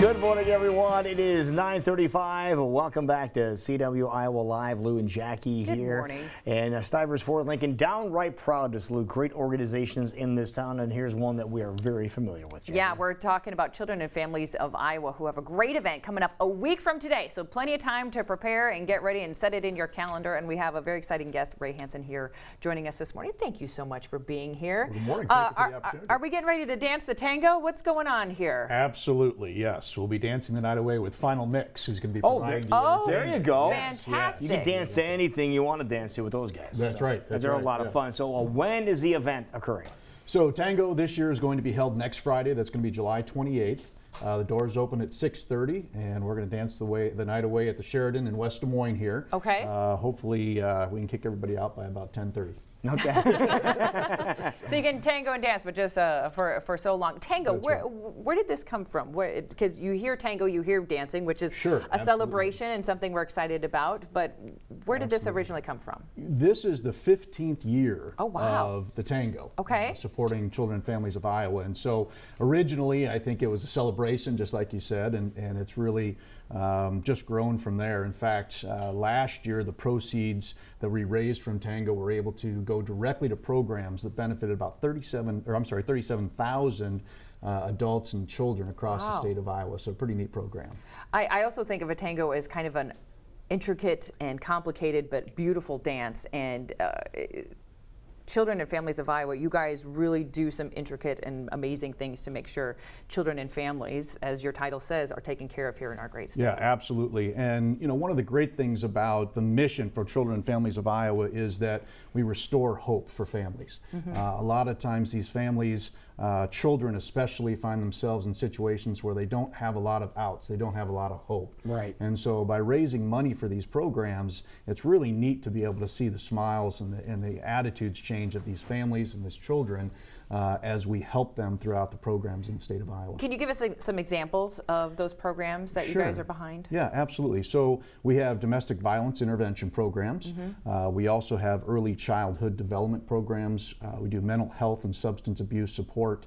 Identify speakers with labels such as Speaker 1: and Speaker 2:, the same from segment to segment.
Speaker 1: Good morning, everyone. It is 9:35. Welcome back to CW Iowa Live. Lou and Jackie here.
Speaker 2: Good morning.
Speaker 1: And Stivers Ford Lincoln, downright proud to salute great organizations in this town. And here's one that we are very familiar with, Jackie.
Speaker 2: Yeah, we're talking about Children and Families of Iowa who have a great event coming up a week from today. So plenty of time to prepare and get ready and set it in your calendar. And we have a very exciting guest, Ray Hansen, here joining us this morning. Thank you so much for being here.
Speaker 3: Good morning. Thank you for the opportunity.
Speaker 2: Are we getting ready to dance the tango? What's going on here?
Speaker 3: Absolutely, yes. We'll be dancing the night away with Final Mix, who's going to be providing
Speaker 1: there you go.
Speaker 2: Fantastic.
Speaker 1: You can dance to anything you want to dance to with those guys.
Speaker 3: That's right.
Speaker 1: They're a lot of fun. So when is the event occurring?
Speaker 3: So Tango this year is going to be held next Friday. That's going to be July 28th. The doors open at 6:30, and we're going to dance the night away at the Sheridan in West Des Moines here.
Speaker 2: Okay.
Speaker 3: Hopefully we can kick everybody out by about 10:30.
Speaker 1: Okay.
Speaker 2: So you can tango and dance, but just for so long. Tango, where did this come from? Because you hear tango, you hear dancing, which is a celebration and something we're excited about. But where did this originally come from?
Speaker 3: This is the 15th year
Speaker 2: of
Speaker 3: the tango.
Speaker 2: Okay.
Speaker 3: Supporting Children and Families of Iowa. And so originally, I think it was a celebration, just like you said, and it's really just grown from there. In fact, last year, the proceeds that we raised from tango were able to go directly to programs that benefited about 37,000 adults and children across the state of Iowa. So a pretty neat program.
Speaker 2: I also think of a tango as kind of an intricate and complicated but beautiful dance, and Children and Families of Iowa, you guys really do some intricate and amazing things to make sure children and families, as your title says, are taken care of here in our great state.
Speaker 3: Yeah, absolutely. And you know, one of the great things about the mission for Children and Families of Iowa is that we restore hope for families. A lot of times these families, children especially, find themselves in situations where they don't have a lot of outs, they don't have a lot of hope.
Speaker 1: Right.
Speaker 3: And so by raising money for these programs, it's really neat to be able to see the smiles and the attitudes change of these families and these children as we help them throughout the programs in the state of Iowa.
Speaker 2: Can you give us some examples of those programs that you guys are behind?
Speaker 3: Yeah, absolutely. So we have domestic violence intervention programs. We also have early childhood development programs. We do mental health and substance abuse support.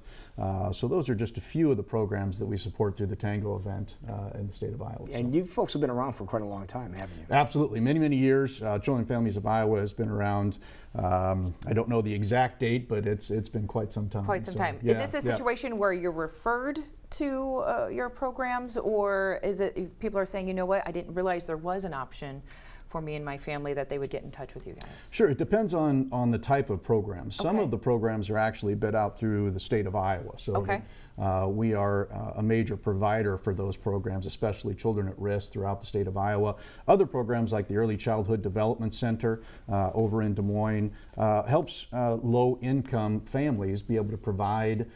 Speaker 3: So those are just a few of the programs that we support through the Tango event in the state of Iowa.
Speaker 1: And you folks have been around for quite a long time, haven't you?
Speaker 3: Absolutely. Many, many years. Children and Families of Iowa has been around. I don't know the exact date, but it's been quite some time.
Speaker 2: Quite some time. Is this a situation where you're referred to your programs, or is it if people are saying, you know what, I didn't realize there was an option for me and my family, that they would get in touch with you guys?
Speaker 3: Sure, it depends on the type of program. Some of the programs are actually bid out through the state of Iowa. So we are a major provider for those programs, especially children at risk throughout the state of Iowa. Other programs like the Early Childhood Development Center over in Des Moines helps low-income families be able to provide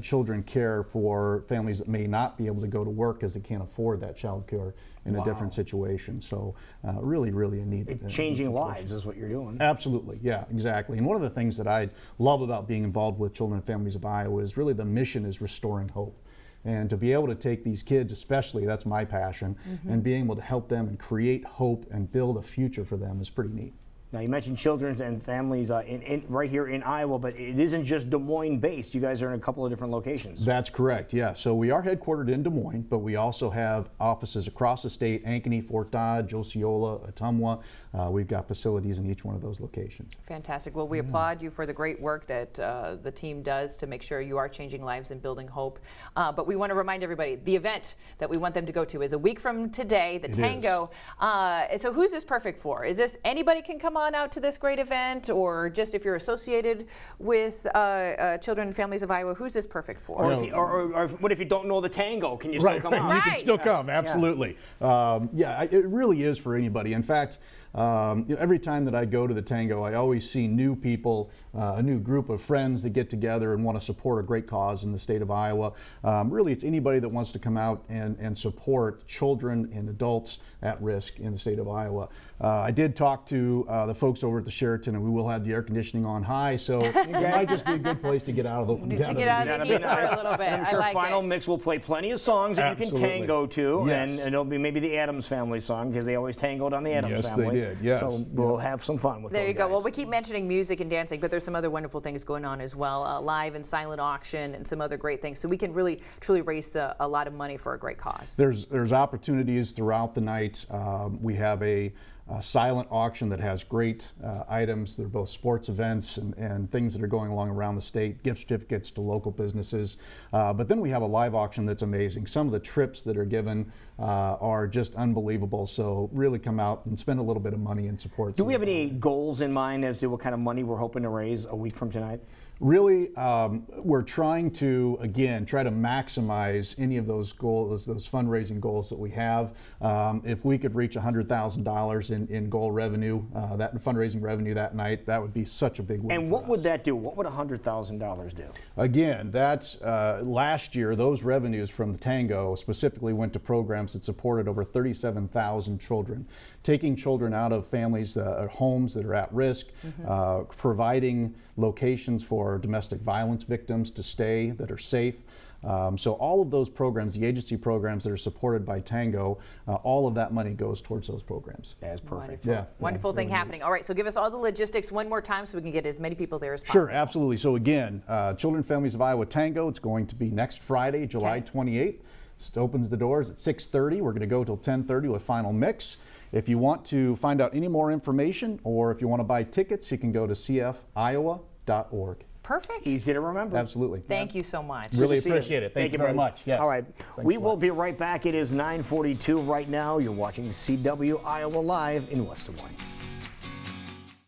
Speaker 3: children care for families that may not be able to go to work because they can't afford that child care in a different situation. So really, really a neat
Speaker 1: changing lives is what you're doing.
Speaker 3: Absolutely, yeah, exactly. And one of the things that I love about being involved with Children and Families of Iowa is really the mission is restoring hope. And to be able to take these kids, especially, that's my passion, and being able to help them and create hope and build a future for them is pretty neat.
Speaker 1: Now, you mentioned children and families right here in Iowa, but it isn't just Des Moines based. You guys are in a couple of different locations.
Speaker 3: That's correct, yeah. So we are headquartered in Des Moines, but we also have offices across the state: Ankeny, Fort Dodge, Osceola, Ottumwa. We've got facilities in each one of those locations.
Speaker 2: Fantastic. Well, we applaud you for the great work that the team does to make sure you are changing lives and building hope. But we want to remind everybody, the event that we want them to go to is a week from today, the Tango. So who's this perfect for? Is this anybody can come on out to this great event, or just if you're associated with Children and Families of Iowa, who's this perfect for?
Speaker 1: Or what if you don't know the tango? Can you still come out?
Speaker 3: You can still come, absolutely. It really is for anybody. In fact, every time that I go to the tango, I always see new people, a new group of friends that get together and want to support a great cause in the state of Iowa. Really, it's anybody that wants to come out and support children and adults at risk in the state of Iowa. I did talk to the folks over at the Sheraton, and we will have the air conditioning on high, so it might just be a good place to get out of the
Speaker 2: heat for a little bit.
Speaker 1: I'm sure Final Mix will play plenty of songs that you can tango to, and it'll be maybe the Addams Family song, because they always tangoed on the Addams Family.
Speaker 3: did, yes.
Speaker 1: So we'll have some fun with
Speaker 2: There
Speaker 1: those
Speaker 2: you go.
Speaker 1: guys.
Speaker 2: Well, we keep mentioning music and dancing, but there's some other wonderful things going on as well. Live and silent auction and some other great things. So we can really, truly raise a lot of money for a great cause.
Speaker 3: There's opportunities throughout the night. We have a silent auction that has great items. They're both sports events and things that are going along around the state, gift certificates to local businesses. But then we have a live auction that's amazing. Some of the trips that are given are just unbelievable. So really come out and spend a little bit of money and support.
Speaker 1: Do we have any goals in mind as to what kind of money we're hoping to raise a week from tonight?
Speaker 3: Really, we're trying to, again, try to maximize any of those goals, those fundraising goals that we have. If we could reach $100,000 in goal revenue, that fundraising revenue that night, that would be such a big win.
Speaker 1: And what would that do? What would $100,000 do?
Speaker 3: Again, that's last year, those revenues from the Tango specifically went to programs that supported over 37,000 children, taking children out of families, homes that are at risk, providing locations for domestic violence victims to stay that are safe. So all of those programs, the agency programs that are supported by Tango, all of that money goes towards those programs.
Speaker 1: That's perfect.
Speaker 2: Wonderful.
Speaker 3: Yeah.
Speaker 2: Wonderful thing happening. All right, so give us all the logistics one more time so we can get as many people there as possible.
Speaker 3: Sure, absolutely. So again, Children and Families of Iowa Tango, it's going to be next Friday, July 28th. It opens the doors at 6:30. We're going to go till 10:30 with final mix. If you want to find out any more information or if you want to buy tickets, you can go to cfiowa.org.
Speaker 2: Perfect.
Speaker 1: Easy to remember.
Speaker 3: Absolutely.
Speaker 2: Thank you so much.
Speaker 3: Really
Speaker 1: to see you.
Speaker 3: appreciate it. Thank you very
Speaker 1: buddy.
Speaker 3: much. Yes.
Speaker 1: All right.
Speaker 3: Thanks
Speaker 1: We
Speaker 3: a
Speaker 1: will
Speaker 3: lot.
Speaker 1: be right back. It is 9:42 right now. You're watching CW Iowa Live in West Des Moines.